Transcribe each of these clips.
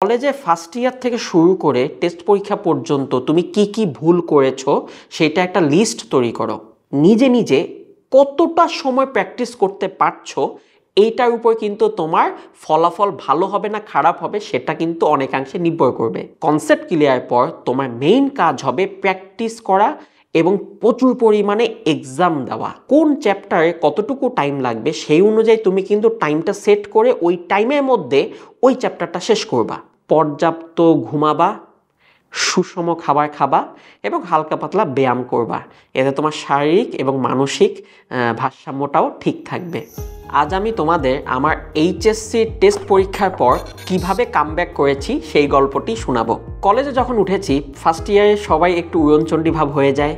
কলেজে first year থেকে শুরু করে টেস্ট পরীক্ষা পর্যন্ত তুমি কি কি ভুল করেছো সেটা একটা লিস্ট তৈরি করো। নিজে নিজে কতটা সময় প্র্যাকটিস করতে পারছো এইটার উপর কিন্তু তোমার ফলাফল ভালো হবে না খারাপ হবে সেটা কিন্তু অনেকাংশে নির্ভর করবে। কনসেপ্ট ক্লিয়ার পর তোমার মেইন কাজ হবে প্র্যাকটিস করা এবং প্রচুর পরিমাণে এক্সাম দেওয়া। কোন চ্যাপ্টারে কতটুকু টাইম লাগবে সেই অনুযায়ী তুমি কিন্তু টাইমটা সেট করে ওই টাইমের মধ্যে ওই চ্যাপ্টারটা শেষ করবা। পর্যাপ্ত ঘুমাবা, সুষম খাবার খাবা এবং হালকা পাতলা ব্যায়াম করবা। এতে তোমার শারীরিক এবং মানসিক ভারসাম্যটাও ঠিক থাকবে। আজ আমি তোমাদের আমার এইচএসসি টেস্ট পরীক্ষার পর কিভাবে কামব্যাক করেছি সেই গল্পটি শোনাবো। কলেজে যখন উঠেছি ফার্স্ট ইয়ারে সবাই একটু উড়নচণ্ডী ভাব হয়ে যায়।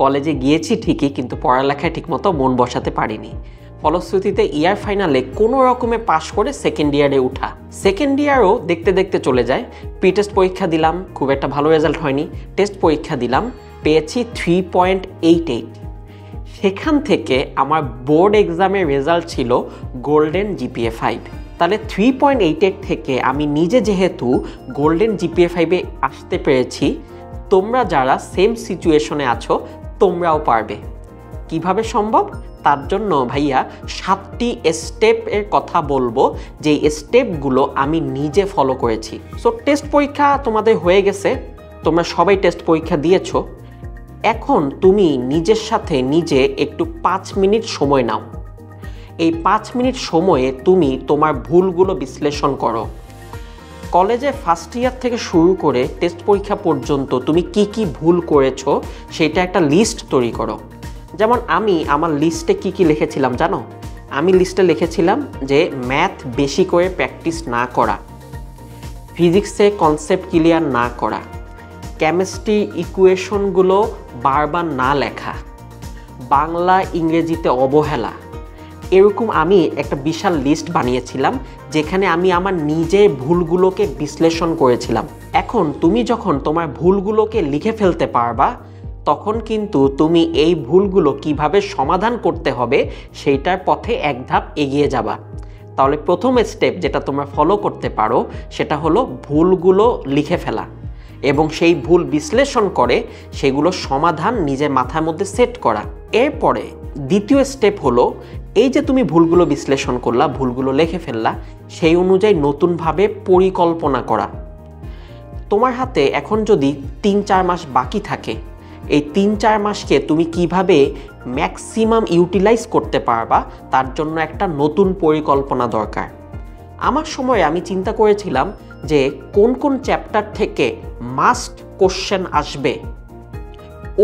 কলেজে গিয়েছি ঠিকই, কিন্তু পড়ালেখায় ঠিকমতো মন বসাতে পারিনি। ফলশ্রুতিতে ইয়ার ফাইনালে কোনো রকমে পাশ করে সেকেন্ড ইয়ারে উঠা। সেকেন্ড ইয়ারও দেখতে দেখতে চলে যায়। প্রি টেস্ট পরীক্ষা দিলাম, খুব একটা ভালো রেজাল্ট হয়নি। টেস্ট পরীক্ষা দিলাম, পেয়েছি 3.88। সেখান থেকে আমার বোর্ড এক্সামের রেজাল্ট ছিল গোল্ডেন জিপিএ 5। তাহলে 3.88 থেকে আমি নিজে যেহেতু গোল্ডেন জিপিএ 5-এ আসতে পেরেছি, তোমরা যারা সেম সিচুয়েশনে আছো তোমরাও পারবে। কিভাবে সম্ভব? তার জন্য ভাইয়া 7টি স্টেপের কথা বলবো, যেই স্টেপগুলো আমি নিজে ফলো করেছি। সো টেস্ট পরীক্ষা তোমাদের হয়ে গেছে, তোমরা সবাই টেস্ট পরীক্ষা দিয়েছো। এখন তুমি নিজের সাথে নিজে একটু 5 মিনিট সময় নাও। এই 5 মিনিট সময়ে তুমি তোমার ভুলগুলো বিশ্লেষণ করো। কলেজে ফার্স্ট ইয়ার থেকে শুরু করে টেস্ট পরীক্ষা পর্যন্ত তুমি কি কি ভুল করেছো সেটা একটা লিস্ট তৈরি করো। যেমন আমি আমার লিস্টে কি কি লিখেছিলাম জানো? আমি লিস্টে লিখেছিলাম যে ম্যাথ বেশি করে প্র্যাকটিস না করা, ফিজিক্সে কনসেপ্ট ক্লিয়ার না করা, কেমিস্ট্রি ইকুয়েশনগুলো বারবার না লেখা, বাংলা ইংরেজিতে অবহেলা। এরকম আমি একটা বিশাল লিস্ট বানিয়েছিলাম যেখানে আমি আমার নিজের ভুলগুলোকে বিশ্লেষণ করেছিলাম। এখন তুমি যখন তোমার ভুলগুলোকে লিখে ফেলতে পারবা, তখন কিন্তু তুমি এই ভুলগুলো কিভাবে সমাধান করতে হবে সেইটার পথে এক ধাপ এগিয়ে যাবা। তাহলে প্রথম স্টেপ যেটা তোমরা ফলো করতে পারো সেটা হলো ভুলগুলো লিখে ফেলা এবং সেই ভুল বিশ্লেষণ করে সেগুলো সমাধান নিজের মাথার মধ্যে সেট করা। এরপরে দ্বিতীয় স্টেপ হলো এই যে তুমি ভুলগুলো বিশ্লেষণ করলা, ভুলগুলো লিখে ফেললা, সেই অনুযায়ী নতুনভাবে পরিকল্পনা করা। তোমার হাতে এখন যদি 3-4 মাস বাকি থাকে, এই 3-4 মাসকে তুমি কিভাবে ম্যাক্সিমাম ইউটিলাইজ করতে পারবা তার জন্য একটা নতুন পরিকল্পনা দরকার। আমার সময় আমি চিন্তা করেছিলাম যে কোন কোন চ্যাপ্টার থেকে মাস্ট কোশ্চেন আসবে,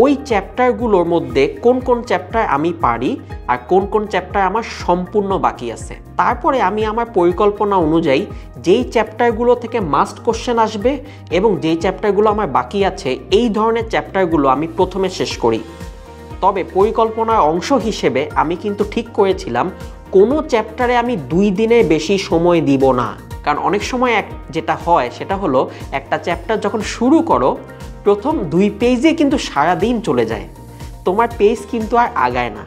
ওই চ্যাপ্টারগুলোর মধ্যে কোন কোন চ্যাপ্টার আমি পারি আর কোন কোন চ্যাপ্টার আমার সম্পূর্ণ বাকি আছে। তারপরে আমি আমার পরিকল্পনা অনুযায়ী যেই চ্যাপ্টারগুলো থেকে মাস্ট কোশ্চেন আসবে এবং যেই চ্যাপ্টারগুলো আমার বাকি আছে এই ধরনের চ্যাপ্টারগুলো আমি প্রথমে শেষ করি। তবে পরিকল্পনার অংশ হিসেবে আমি কিন্তু ঠিক করেছিলাম কোনো চ্যাপ্টারে আমি 2 দিনের বেশি সময় দিব না। কারণ অনেক সময় যেটা হয় সেটা হলো একটা চ্যাপ্টার যখন শুরু করো প্রথম 2 পেজে কিন্তু সারা দিন চলে যায়, তোমার পেজ কিন্তু আর আগায় না।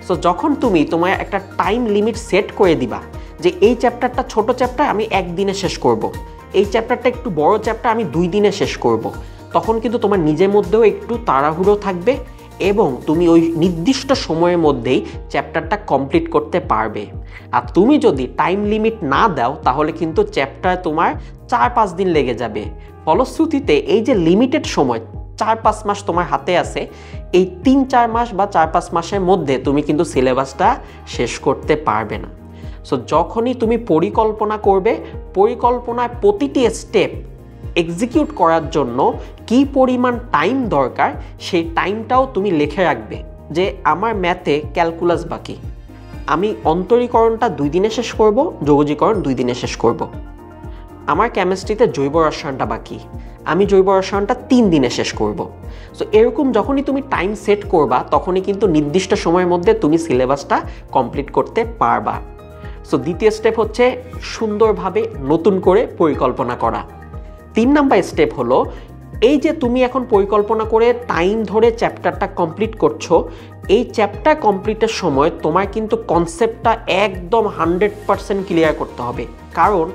সো যখন তুমি তোমার একটা টাইম লিমিট সেট করে দিবা যে এই চ্যাপ্টারটা ছোট চ্যাপ্টার আমি 1 দিনে শেষ করব, এই চ্যাপ্টারটা একটু বড় চ্যাপ্টার আমি 2 দিনে শেষ করব, তখন কিন্তু তোমার নিজের মধ্যেও একটু তাড়াহুড়ো থাকবে এবং তুমি ওই নির্দিষ্ট সময়ের মধ্যেই চ্যাপ্টারটা কমপ্লিট করতে পারবে। আর তুমি যদি টাইম লিমিট না দাও তাহলে কিন্তু চ্যাপ্টার তোমার 4-5 দিন লেগে যাবে। ফলশ্রুতিতে এই যে লিমিটেড সময় 4-5 মাস তোমার হাতে আছে, এই 3-4 মাস বা 4-5 মাসের মধ্যে তুমি কিন্তু সিলেবাসটা শেষ করতে পারবে না। সো যখনই তুমি পরিকল্পনা করবে, পরিকল্পনার প্রতিটি স্টেপ এক্সিকিউট করার জন্য কি পরিমাণ টাইম দরকার সেই টাইমটাও তুমি লিখে রাখবে। যে আমার ম্যাথে ক্যালকুলাস বাকি, আমি অন্তরীকরণটা 2 দিনে শেষ করব, যোগজীকরণ 2 দিনে শেষ করব। আমার কেমিস্ট্রিতে জৈব রসায়নটা বাকি, আমি জৈব রসায়নটা 3 দিনে শেষ করব। সো এরকম যখনই তুমি টাইম সেট করবা তখনই কিন্তু নির্দিষ্ট সময়ের মধ্যে তুমি সিলেবাসটা কমপ্লিট করতে পারবা। সো দ্বিতীয় স্টেপ হচ্ছে সুন্দরভাবে নতুন করে পরিকল্পনা করা। 3 নাম্বার স্টেপ হলো এই যে তুমি এখন পরিকল্পনা করে টাইম ধরে চ্যাপ্টারটা কমপ্লিট করছো, এই চ্যাপ্টার কমপ্লিটের সময় তোমার কিন্তু কনসেপ্টটা একদম 100% ক্লিয়ার করতে হবে। কারণ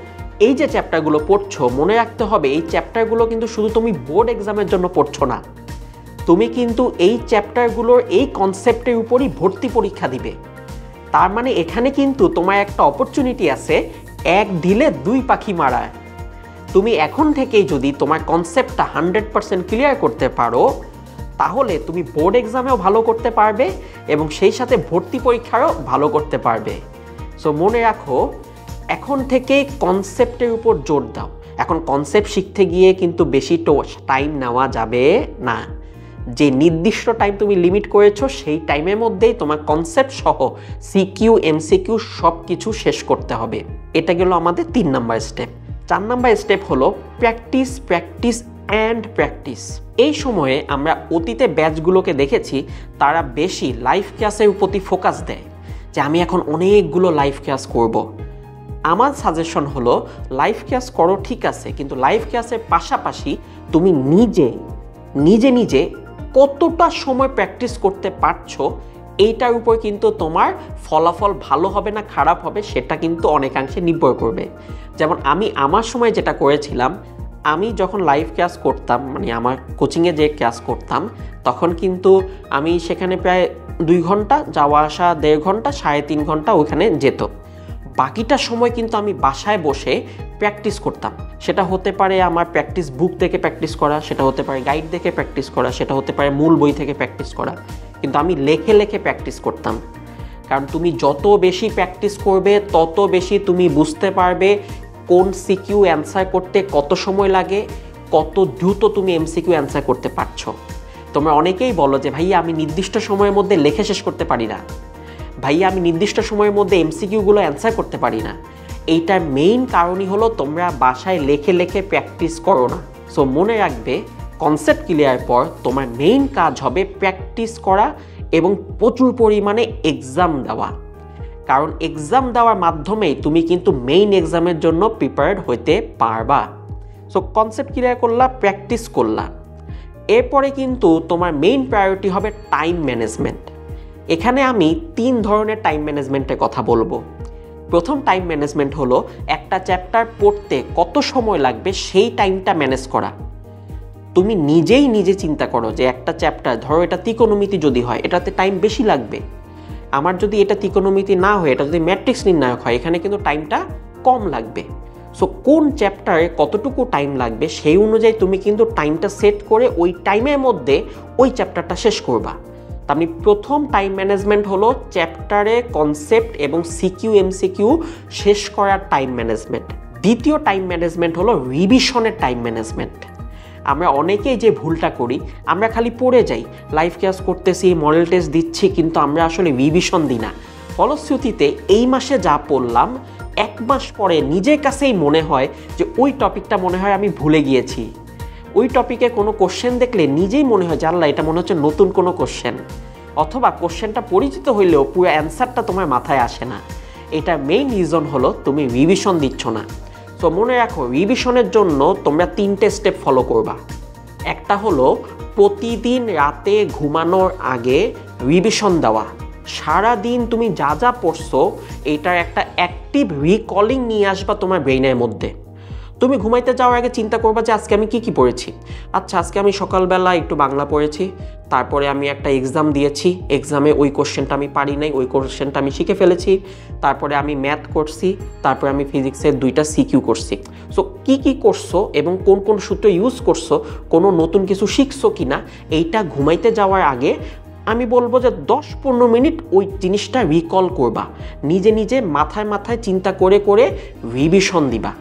এই যে চ্যাপ্টারগুলো পড়ছো, মনে রাখতে হবে এই চ্যাপ্টারগুলো কিন্তু শুধু তুমি বোর্ড এক্সামের জন্য পড়ছো না, তুমি কিন্তু এই চ্যাপ্টারগুলোর এই কনসেপ্টের উপরই ভর্তি পরীক্ষা দিবে। তার মানে এখানে কিন্তু তোমার একটা অপরচুনিটি আছে এক ঢিলে দুই পাখি মারার। তুমি এখন থেকেই যদি তোমার কনসেপ্টটা 100% ক্লিয়ার করতে পারো, তাহলে তুমি বোর্ড এক্সামেও ভালো করতে পারবে এবং সেই সাথে ভর্তি পরীক্ষারও ভালো করতে পারবে। সো মনে রাখো, এখন থেকেই কনসেপ্টের উপর জোর দাও। এখন কনসেপ্ট শিখতে গিয়ে কিন্তু বেশি টাইম নেওয়া যাবে না। যে নির্দিষ্ট টাইম তুমি লিমিট করেছো, সেই টাইমের মধ্যেই তোমার কনসেপ্ট সহ সিকিউ এমসিকিউ সব কিছু শেষ করতে হবে। এটা গেল আমাদের 3 নাম্বার স্টেপ। 4 নাম্বার স্টেপ হলো প্র্যাকটিস, প্র্যাকটিস অ্যান্ড প্র্যাকটিস। এই সময়ে আমরা অতীতে ব্যাচগুলোকে দেখেছি তারা বেশি লাইভ ক্লাসের প্রতি ফোকাস দেয়, যে আমি এখন অনেকগুলো লাইভ ক্লাস করব। আমার সাজেশন হলো লাইভ ক্লাস করো ঠিক আছে, কিন্তু লাইভ ক্লাসের পাশাপাশি তুমি নিজে নিজে কতটা সময় প্র্যাকটিস করতে পারছো, এইটার উপর কিন্তু তোমার ফলাফল ভালো হবে না খারাপ হবে সেটা কিন্তু অনেকাংশে নির্ভর করবে। যেমন আমি আমার সময় যেটা করেছিলাম, আমি যখন লাইভ ক্লাস করতাম, মানে আমার কোচিংয়ে যে ক্লাস করতাম, তখন কিন্তু আমি সেখানে প্রায় 2 ঘন্টা যাওয়া আসা, 1.5 ঘন্টা 3.5 ঘন্টা ওইখানে যেত। বাকিটা সময় কিন্তু আমি বাসায় বসে প্র্যাকটিস করতাম। সেটা হতে পারে আমার প্র্যাকটিস বুক থেকে প্র্যাকটিস করা, সেটা হতে পারে গাইড দেখে প্র্যাকটিস করা, সেটা হতে পারে মূল বই থেকে প্র্যাকটিস করা, কিন্তু আমি লেখে প্র্যাকটিস করতাম। কারণ তুমি যত বেশি প্র্যাকটিস করবে তত বেশি তুমি বুঝতে পারবে কোন সিকিউ অ্যান্সার করতে কত সময় লাগে, কত দ্রুত তুমি এমসিকিউ অ্যান্সার করতে পারছো। তোমরা অনেকেই বলো যে ভাইয়া আমি নির্দিষ্ট সময়ের মধ্যে লেখে শেষ করতে পারি না, ভাইয়া আমি নির্দিষ্ট সময়ের মধ্যে এমসিকিউগুলো অ্যান্সার করতে পারি না। এইটার মেইন কারণই হলো তোমরা বাসায় লেখে প্র্যাকটিস করো না। সো মনে রাখবে, কনসেপ্ট ক্লিয়ার পর তোমার মেইন কাজ হবে প্র্যাকটিস করা এবং প্রচুর পরিমাণে এক্সাম দেওয়া। কারণ এক্সাম দেওয়ার মাধ্যমেই তুমি কিন্তু মেইন এক্সামের জন্য প্রিপেয়ার্ড হতে পারবা। সো কনসেপ্ট ক্লিয়ার করলা, প্র্যাকটিস করলা, এরপরে কিন্তু তোমার মেইন প্রায়োরিটি হবে টাইম ম্যানেজমেন্ট। এখানে আমি 3 ধরনের টাইম ম্যানেজমেন্টের কথা বলবো। প্রথম টাইম ম্যানেজমেন্ট হলো একটা চ্যাপ্টার পড়তে কত সময় লাগবে সেই টাইমটা ম্যানেজ করা। তুমি নিজে চিন্তা করো যে একটা চ্যাপ্টার, ধরো এটা ত্রিকোণমিতি যদি হয়, এটাতে টাইম বেশি লাগবে। আমার যদি এটা ত্রিকোণমিতি না হয়, এটা যদি ম্যাট্রিক্স নির্ণায়ক হয়, এখানে কিন্তু টাইমটা কম লাগবে। সো কোন চ্যাপ্টারে কতটুকু টাইম লাগবে সেই অনুযায়ী তুমি কিন্তু টাইমটা সেট করে ওই টাইমের মধ্যে ওই চ্যাপ্টারটা শেষ করবা। আমি প্রথম টাইম ম্যানেজমেন্ট হলো চ্যাপ্টারে কনসেপ্ট এবং সিকিউ এমসিকিউ শেষ করার টাইম ম্যানেজমেন্ট। দ্বিতীয় টাইম ম্যানেজমেন্ট হলো রিভিশনের টাইম ম্যানেজমেন্ট। আমরা অনেকেই যে ভুলটা করি, আমরা খালি পড়ে যাই, লাইভ ক্লাস করতেছি, মডেল টেস্ট দিচ্ছি, কিন্তু আমরা আসলে রিভিশন দিই না। ফলশ্রুতিতে এই মাসে যা পড়লাম, 1 মাস পরে নিজের কাছেই মনে হয় যে ওই টপিকটা মনে হয় আমি ভুলে গিয়েছি। ওই টপিকে কোনো কোশ্চেন দেখলে নিজেই মনে হয় যে আল্লাহ, এটা মনে হচ্ছে নতুন কোনো কোশ্চেন, অথবা কোশ্চেনটা পরিচিত হইলেও পুরো অ্যান্সারটা তোমার মাথায় আসে না। এটা মেইন রিজন হলো তুমি রিভিশন দিচ্ছ না। সো মনে রাখো, রিভিশনের জন্য তোমরা 3টে স্টেপ ফলো করবা। একটা হলো প্রতিদিন রাতে ঘুমানোর আগে রিভিশন দেওয়া। সারা দিন তুমি যা যা পড়ছো এটার একটা অ্যাক্টিভ রিকলিং নিয়ে আসবা তোমার ব্রেইনের মধ্যে। তুমি ঘুমাইতে যাওয়ার আগে চিন্তা করবা যে আজকে আমি কি পড়েছি। আচ্ছা, আজকে আমি সকালবেলা একটু বাংলা পড়েছি, তারপরে আমি একটা এক্সাম দিয়েছি, এক্সামে ওই কোশ্চেনটা আমি পারি নাই, ওই কোশ্চেনটা আমি শিখে ফেলেছি, তারপরে আমি ম্যাথ করছি, তারপরে আমি ফিজিক্সের 2টা সিকিউ করছি। সো কি করছো এবং কোন কোন সূত্র ইউজ করছো, কোনো নতুন কিছু শিখছো কিনা, এইটা ঘুমাইতে যাওয়ার আগে আমি বলবো যে 10-15 মিনিট ওই জিনিসটা রিকল করবা, নিজে মাথায় চিন্তা করে রিভিশন দিবা।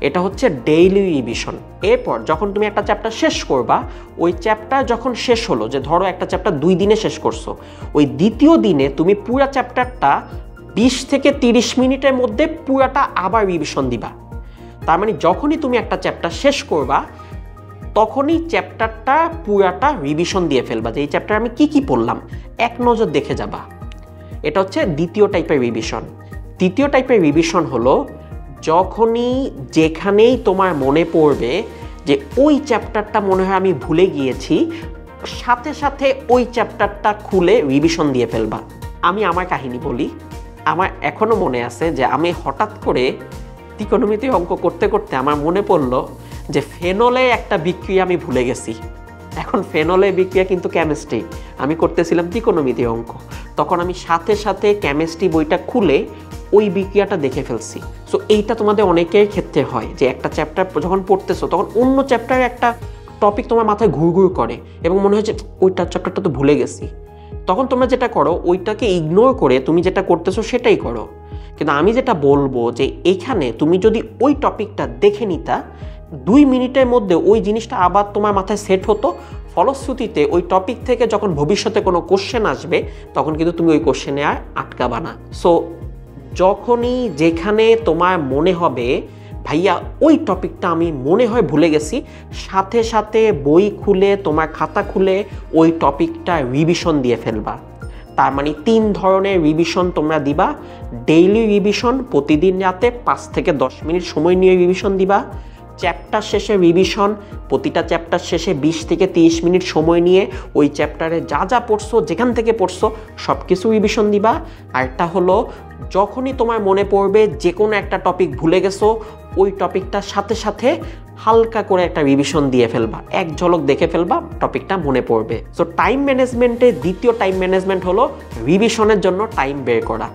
এটা হচ্ছে ডেইলি রিভিশন। এরপর যখন তুমি একটা চ্যাপ্টার শেষ করবা, ওই চ্যাপ্টার যখন শেষ হলো, যে ধরো একটা চ্যাপ্টার 2 দিনে শেষ করছো, ওই দ্বিতীয় দিনে তুমি পুরো চ্যাপ্টারটা 20 থেকে 30 মিনিটের মধ্যে পুরাটা আবার রিভিশন দিবা। তার মানে যখনই তুমি একটা চ্যাপ্টার শেষ করবা, তখনই চ্যাপ্টারটা পুরাটা রিভিশন দিয়ে ফেলবা, যে এই চ্যাপ্টার আমি কি পড়লাম এক নজর দেখে যাবা। এটা হচ্ছে দ্বিতীয় টাইপের রিভিশন। তৃতীয় টাইপের রিভিশন হলো যখনই যেখানেই তোমার মনে পড়বে যে ওই চ্যাপ্টারটা মনে হয় আমি ভুলে গিয়েছি, সাথে সাথে ওই চ্যাপ্টারটা খুলে রিভিশন দিয়ে ফেলবা। আমি আমার কাহিনী বলি। আমার এখনো মনে আছে যে আমি হঠাৎ করে ত্রিকোণমিতি অঙ্ক করতে করতে আমার মনে পড়লো যে ফেনলে একটা বিক্রিয়া আমি ভুলে গেছি। এখন ফেনলে বিক্রিয়া কিন্তু কেমিস্ট্রি, আমি করতেছিলাম ত্রিকোণমিতি অঙ্ক, তখন আমি সাথে সাথে কেমিস্ট্রি বইটা খুলে ওই বিক্রিয়াটা দেখে ফেলছি। সো এইটা তোমাদের অনেকের ক্ষেত্রে হয় যে একটা চ্যাপ্টার যখন পড়তেছো তখন অন্য চ্যাপ্টারে একটা টপিক তোমার মাথায় ঘুরঘুর করে এবং মনে হয় যে ওইটা চ্যাপ্টারটা তো ভুলে গেছি। তখন তোমরা যেটা করো ওইটাকে ইগনোর করে তুমি যেটা করতেছো সেটাই করো। কিন্তু আমি যেটা বলবো যে এইখানে তুমি যদি ওই টপিকটা দেখে নিতা 2 মিনিটের মধ্যে ওই জিনিসটা আবার তোমার মাথায় সেট হতো, ফলশ্রুতিতে ওই টপিক থেকে যখন ভবিষ্যতে কোনো কোশ্চেন আসবে তখন কিন্তু তুমি ওই কোশ্চেনে আর আটকাবা না। সো যখনই যেখানে তোমার মনে হবে ভাইয়া ওই টপিকটা আমি মনে হয় ভুলে গেছি, সাথে সাথে বই খুলে তোমার খাতা খুলে ওই টপিকটা রিভিশন দিয়ে ফেলবা। তার মানে 3 ধরনের রিভিশন তোমরা দিবা। ডেইলি রিভিশন, প্রতিদিন রাতে 5 থেকে 10 মিনিট সময় নিয়ে রিভিশন দিবা। চ্যাপ্টার শেষে রিভিশন, প্রতিটা চ্যাপ্টার শেষে 20 থেকে 30 মিনিট সময় নিয়ে ওই চ্যাপ্টারে যা যা পড়ছো, যেখান থেকে পড়ছো সব কিছু রিভিশন দিবা। আর একটা হলো যখনই তোমার মনে পড়বে যে কোনো একটা টপিক ভুলে গেছো, ওই টপিকটার সাথে সাথে হালকা করে একটা রিভিশন দিয়ে ফেলবা, এক ঝলক দেখে ফেলবা, টপিকটা মনে পড়বে। সো টাইম ম্যানেজমেন্টের দ্বিতীয় টাইম ম্যানেজমেন্ট হলো রিভিশনের জন্য টাইম বের করা।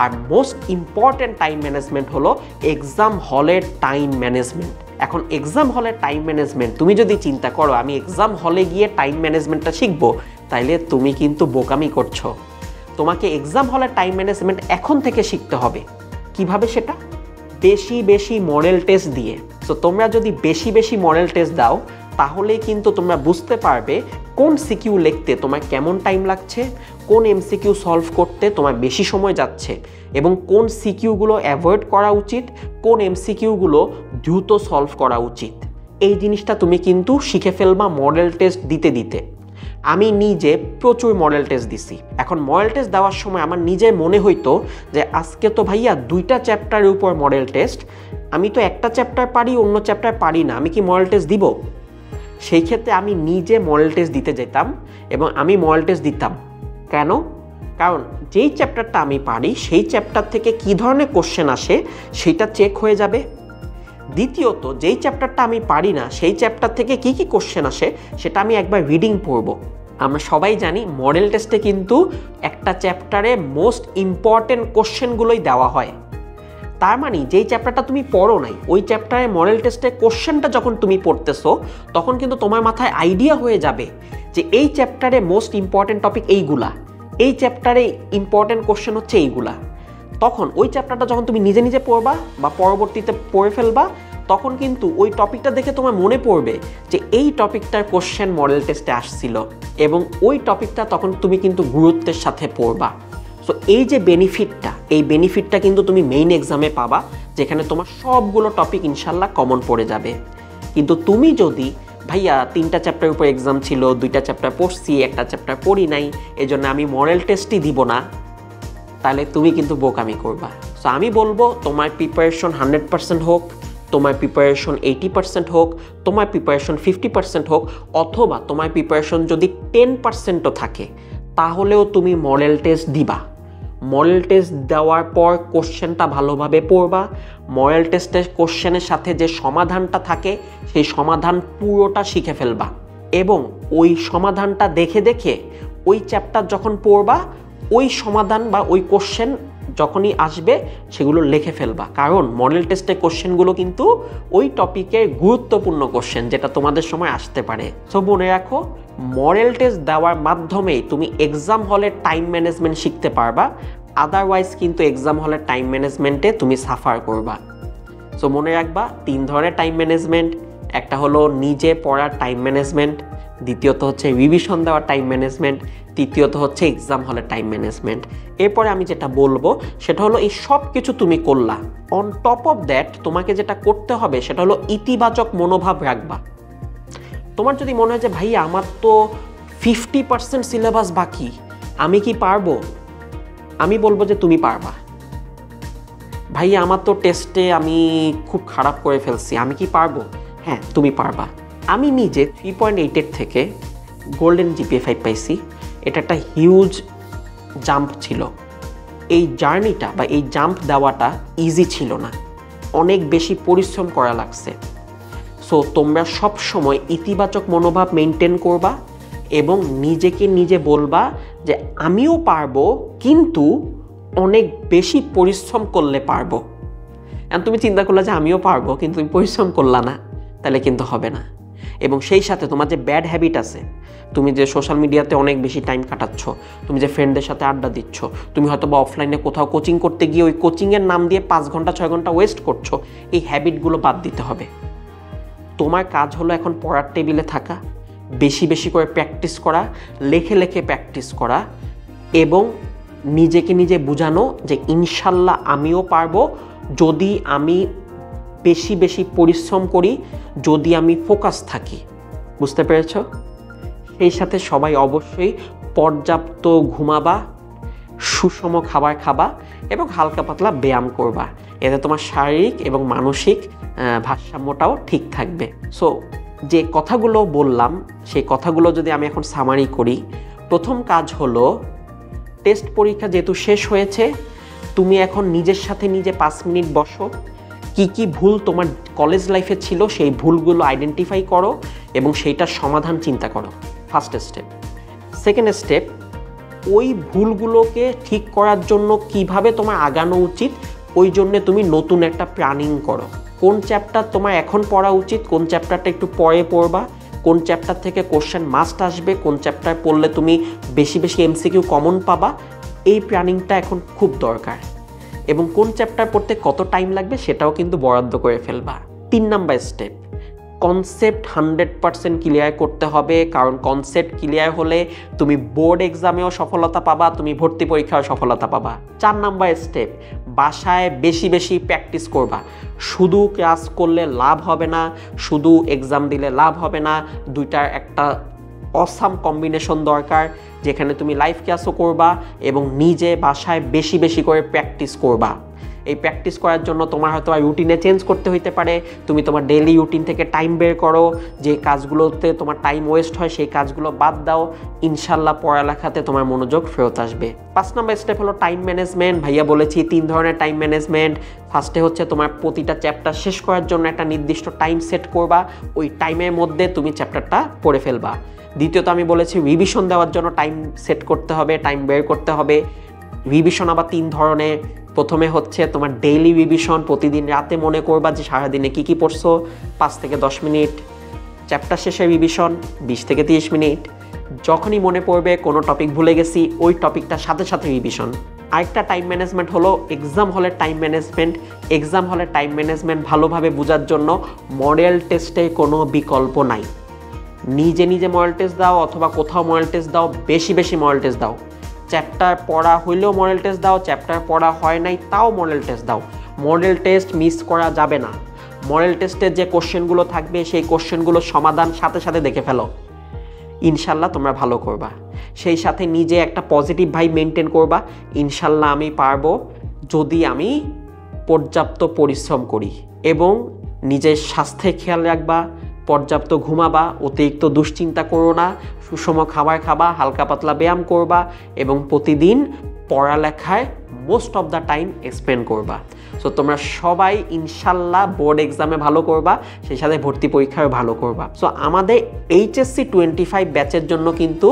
আর মোস্ট ইম্পর্টেন্ট টাইম ম্যানেজমেন্ট হলো এক্সাম হলের টাইম ম্যানেজমেন্ট। এখন এক্সাম হলের টাইম ম্যানেজমেন্ট তুমি যদি চিন্তা করো আমি এক্সাম হলে গিয়ে টাইম ম্যানেজমেন্টটা শিখবো, তাইলে তুমি কিন্তু বোকামি করছো। তোমাকে এক্সাম হলের টাইম ম্যানেজমেন্ট এখন থেকে শিখতে হবে। কিভাবে সেটা? বেশি বেশি মডেল টেস্ট দিয়ে। সো তোমরা যদি বেশি বেশি মডেল টেস্ট দাও তাহলেই কিন্তু তোমরা বুঝতে পারবে কোন সিকিউ লিখতে তোমার কেমন টাইম লাগছে, কোন এমসিকিউ সলভ করতে তোমার বেশি সময় যাচ্ছে এবং কোন সিকিউগুলো অ্যাভয়েড করা উচিত, কোন এমসিকিউগুলো দ্রুত সলভ করা উচিত। এই জিনিসটা তুমি কিন্তু শিখে ফেলবা মডেল টেস্ট দিতে দিতে। আমি নিজে প্রচুর মডেল টেস্ট দিছি। এখন মডেল টেস্ট দেওয়ার সময় আমার নিজের মনে হইতো যে আজকে তো ভাইয়া 2টা চ্যাপ্টারের উপর মডেল টেস্ট, আমি তো একটা চ্যাপ্টার পারি অন্য চ্যাপ্টার পারি না, আমি কি মডেল টেস্ট দিব? সেই ক্ষেত্রে আমি নিজে মডেল টেস্ট দিতে যেতাম এবং আমি মডেল টেস্ট দিতাম। কেন? কারণ যেই চ্যাপ্টারটা আমি পারি সেই চ্যাপ্টার থেকে কী ধরনের কোশ্চেন আসে সেটা চেক হয়ে যাবে। দ্বিতীয়ত যেই চ্যাপ্টারটা আমি পারি না সেই চ্যাপ্টার থেকে কি কি কোশ্চেন আসে সেটা আমি একবার রিডিং পড়ব। আমরা সবাই জানি মডেল টেস্টে কিন্তু একটা চ্যাপ্টারে মোস্ট ইম্পর্টেন্ট কোশ্চেনগুলোই দেওয়া হয়। তার মানে যেই চ্যাপ্টারটা তুমি পড়ো নাই ওই চ্যাপ্টারে মডেল টেস্টে কোশ্চেনটা যখন তুমি পড়তেছো তখন কিন্তু তোমার মাথায় আইডিয়া হয়ে যাবে যে এই চ্যাপ্টারে মোস্ট ইম্পর্টেন্ট টপিক এইগুলা, এই চ্যাপ্টারে ইম্পর্টেন্ট কোশ্চেন হচ্ছে এইগুলা। তখন ওই চ্যাপ্টারটা যখন তুমি নিজে নিজে পড়বা বা পরবর্তীতে পড়ে ফেলবা তখন কিন্তু ওই টপিকটা দেখে তোমার মনে পড়বে যে এই টপিকটার কোশ্চেন মডেল টেস্টে আসছিল এবং ওই টপিকটা তখন তুমি কিন্তু গুরুত্বের সাথে পড়বা। সো এই যে বেনিফিটটা, এই বেনিফিটটা কিন্তু তুমি মেইন এক্সামে পাবা, যেখানে তোমার সবগুলো টপিক ইনশাল্লাহ কমন পড়ে যাবে। কিন্তু তুমি যদি ভাইয়া 3টা চ্যাপ্টারের উপর এক্সাম ছিল, 2টা চ্যাপ্টার পড়ছি, একটা চ্যাপ্টার পড়ি নাই, এজন্য আমি মডেল টেস্টই দিব না, তাহলে তুমি কিন্তু বোকামি করবা। সো আমি বলবো তোমার প্রিপারেশন 100% হোক, তোমার প্রিপারেশন 80% হোক, তোমার প্রিপারেশন 50% হোক, অথবা তোমার প্রিপারেশন যদি 10%ও থাকে তাহলেও তুমি মডেল টেস্ট দিবা। মডেল টেস্ট দেওয়ার পর কোশ্চেনটা ভালোভাবে পড়বা। মডেল টেস্টের কোশ্চেনের সাথে যে সমাধানটা থাকে সেই সমাধান পুরোটা শিখে ফেলবা এবং ওই সমাধানটা দেখে দেখে ওই চ্যাপ্টার যখন পড়বা ওই সমাধান বা ওই কোশ্চেন যখনই আসবে সেগুলো লিখে ফেলবা। কারণ মডেল টেস্টের কোশ্চেনগুলো কিন্তু ওই টপিকের গুরুত্বপূর্ণ কোশ্চেন যেটা তোমাদের সময় আসতে পারে। সো মনে রাখো মডেল টেস্ট দেওয়ার মাধ্যমেই তুমি এক্সাম হলের টাইম ম্যানেজমেন্ট শিখতে পারবা, আদারওয়াইজ কিন্তু এক্সাম হলের টাইম ম্যানেজমেন্টে তুমি সাফার করবা। সো মনে রাখবা 3 ধরনের টাইম ম্যানেজমেন্ট, একটা হলো নিজে পড়ার টাইম ম্যানেজমেন্ট, দ্বিতীয়ত হচ্ছে রিভিশন দেওয়ার টাইম ম্যানেজমেন্ট, তৃতীয়ত হচ্ছে এক্সাম হলের টাইম ম্যানেজমেন্ট। এরপরে আমি যেটা বলবো সেটা হলো এই সব কিছু তুমি করলা, অন টপ অফ দ্যাট তোমাকে যেটা করতে হবে সেটা হলো ইতিবাচক মনোভাব রাখবা। তোমার যদি মনে হয় যে ভাই আমার তো 50% সিলেবাস বাকি, আমি কি পারবো? আমি বলবো যে তুমি পারবা। ভাই আমার তো টেস্টে আমি খুব খারাপ করে ফেলছি, আমি কি পারবো? হ্যাঁ তুমি পারবা। আমি নিজে 3.8 থেকে গোল্ডেন জিপিএ 5 পাইছি। এটা একটা হিউজ জাম্প ছিল। এই জার্নিটা বা এই জাম্প দেওয়াটা ইজি ছিল না। অনেক বেশি পরিশ্রম করা লাগছে। সো তোমরা সব সময় ইতিবাচক মনোভাব মেনটেন করবা এবং নিজেকে নিজে বলবা যে আমিও পারবো, কিন্তু অনেক বেশি পরিশ্রম করলে পারবো। এখন তুমি চিন্তা করলে যে আমিও পারবো, কিন্তু তুমি পরিশ্রম করলা না, তাহলে কিন্তু হবে না। এবং সেই সাথে তোমার যে ব্যাড হ্যাবিট আছে, তুমি যে সোশ্যাল মিডিয়াতে অনেক বেশি টাইম কাটাচ্ছ, তুমি যে ফ্রেন্ডদের সাথে আড্ডা দিচ্ছ, তুমি হয়তো বা অফলাইনে কোথাও কোচিং করতে গিয়ে ওই কোচিংয়ের নাম দিয়ে 5 ঘন্টা 6 ঘন্টা ওয়েস্ট করছো, এই হ্যাবিটগুলো বাদ দিতে হবে। তোমার কাজ হলো এখন পড়ার টেবিলে থাকা, বেশি বেশি করে প্র্যাকটিস করা, লেখে লেখে প্র্যাকটিস করা এবং নিজেকে নিজে বোঝানো যে ইনশাল্লাহ আমিও পারবো যদি আমি বেশি বেশি পরিশ্রম করি, যদি আমি ফোকাস থাকি। বুঝতে পেরেছ? সেই সাথে সবাই অবশ্যই পর্যাপ্ত ঘুমাবা, সুষম খাবার খাবা এবং হালকা পাতলা ব্যায়াম করবা। এতে তোমার শারীরিক এবং মানসিক ভারসাম্যটাও ঠিক থাকবে। সো যে কথাগুলো বললাম, সেই কথাগুলো যদি আমি এখন সামারি করি, প্রথম কাজ হলো টেস্ট পরীক্ষা যেহেতু শেষ হয়েছে, তুমি এখন নিজের সাথে নিজে 5 মিনিট বসো, কি কি ভুল তোমার কলেজ লাইফে ছিল সেই ভুলগুলো আইডেন্টিফাই করো এবং সেইটার সমাধান চিন্তা করো। First step. সেকেন্ড স্টেপ, ওই ভুলগুলোকে ঠিক করার জন্য কিভাবে তোমার আগানো উচিত, ওই জন্য তুমি নতুন একটা প্ল্যানিং করো। কোন চ্যাপ্টার তোমার এখন পড়া উচিত, কোন চ্যাপ্টারটা একটু পরে পড়বা, কোন চ্যাপ্টার থেকে কোশ্চেন মাস্ট আসবে, কোন চ্যাপ্টার পড়লে তুমি বেশি বেশি এমসিকিউ কমন পাবা, এই প্ল্যানিংটা এখন খুব দরকার। এবং কোন চ্যাপ্টার পড়তে কত টাইম লাগবে সেটাও কিন্তু বরাদ্দ করে ফেলবা। 3 নাম্বার স্টেপ, কনসেপ্ট 100% ক্লিয়ার করতে হবে, কারণ কনসেপ্ট ক্লিয়ার হলে তুমি বোর্ড এক্সামেও সফলতা পাবা, তুমি ভর্তি পরীক্ষাও সফলতা পাবা। 4 নাম্বার স্টেপ, বাসায় বেশি বেশি প্র্যাকটিস করবা। শুধু ক্লাস করলে লাভ হবে না, শুধু এক্সাম দিলে লাভ হবে না, দুইটার একটা অসাম কম্বিনেশন দরকার, যেখানে তুমি লাইভ ক্লাসও করবা এবং নিজে বাসায় বেশি বেশি করে প্র্যাকটিস করবা। এই প্র্যাকটিস করার জন্য তোমার হয়তো রুটিনে চেঞ্জ করতে হইতে পারে। তুমি তোমার ডেইলি রুটিন থেকে টাইম বের করো, যে কাজগুলোতে তোমার টাইম ওয়েস্ট হয় সেই কাজগুলো বাদ দাও, ইনশাল্লাহ পড়ালেখাতে তোমার মনোযোগ ফেরত আসবে। 5 নম্বর স্টেপ হলো টাইম ম্যানেজমেন্ট। ভাইয়া বলেছি 3 ধরনের টাইম ম্যানেজমেন্ট। ফার্স্টে হচ্ছে তোমার প্রতিটা চ্যাপ্টার শেষ করার জন্য একটা নির্দিষ্ট টাইম সেট করবা, ওই টাইমের মধ্যে তুমি চ্যাপ্টারটা পড়ে ফেলবা। দ্বিতীয়ত আমি বলেছি রিভিশন দেওয়ার জন্য টাইম সেট করতে হবে, টাইম বের করতে হবে। রিভিশন আবার 3 ধরনের। প্রথমে হচ্ছে তোমার ডেইলি রিভিশন, প্রতিদিন রাতে মনে করবা যে সারাদিনে কী কী পড়ছো, 5 থেকে 10 মিনিট। চ্যাপ্টার শেষে রিভিশন 20 থেকে 30 মিনিট। যখনই মনে পড়বে কোনো টপিক ভুলে গেছি, ওই টপিকটার সাথে সাথে রিভিশন। আরেকটা টাইম ম্যানেজমেন্ট হলো এক্সাম হলের টাইম ম্যানেজমেন্ট। এক্সাম হলের টাইম ম্যানেজমেন্ট ভালোভাবে বোঝার জন্য মডেল টেস্টের কোনো বিকল্প নাই। নিজে নিজে মডেল টেস্ট দাও অথবা কোথাও মডেল টেস্ট দাও, বেশি বেশি মডেল টেস্ট দাও। চ্যাপ্টার পড়া হইলেও মডেল টেস্ট দাও, চ্যাপ্টার পড়া হয় নাই তাও মডেল টেস্ট দাও। মডেল টেস্ট মিস করা যাবে না। মডেল টেস্টের যে কোশ্চেনগুলো থাকবে সেই কোশ্চেনগুলোর সমাধান সাথে সাথে দেখে ফেলো, ইনশাল্লাহ তোমরা ভালো করবা। সেই সাথে নিজে একটা পজিটিভ ভাইব মেনটেন করবা, ইনশাল্লাহ আমি পারবো যদি আমি পর্যাপ্ত পরিশ্রম করি। এবং নিজের স্বাস্থ্যে খেয়াল রাখবা, পর্যাপ্ত ঘুমাবা, অতিরিক্ত দুশ্চিন্তা করো না, সুষম খাবার খাবা, হালকা পাতলা ব্যায়াম করবা এবং প্রতিদিন পড়ালেখায় most of the time spend করবা। সো তোমরা সবাই ইনশাল্লাহ বোর্ড এক্সামে ভালো করবা, সেই সাথে ভর্তি পরীক্ষায় ভালো করবা। সো আমাদের এইচএসসি 25 ব্যাচের জন্য কিন্তু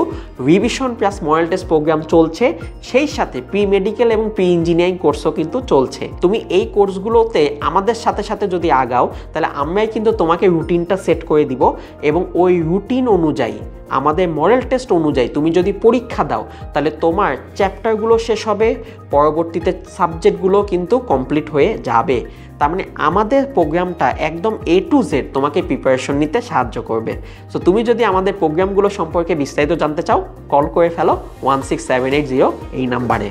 revision plus model test programme চলছে, সেই সাথে প্রি মেডিকেল এবং প্রি ইঞ্জিনিয়ারিং কোর্সও কিন্তু চলছে। তুমি এই কোর্সগুলোতে আমাদের সাথে সাথে যদি আগাও, তাহলে আমরাই কিন্তু তোমাকে রুটিনটা সেট করে দিব এবং ওই রুটিন অনুযায়ী আমাদের মডেল টেস্ট অনুযায়ী তুমি যদি পরীক্ষা দাও, তাহলে তোমার চ্যাপ্টারগুলো শেষ হবে, পরবর্তীতে সাবজেক্টগুলো কিন্তু কমপ্লিট হয়ে যাবে। তার মানে আমাদের প্রোগ্রামটা একদম A to Z তোমাকে প্রিপারেশন নিতে সাহায্য করবে। সো তুমি যদি আমাদের প্রোগ্রামগুলো সম্পর্কে বিস্তারিত জানতে চাও, কল করে ফেলো 16780 এই নাম্বারে।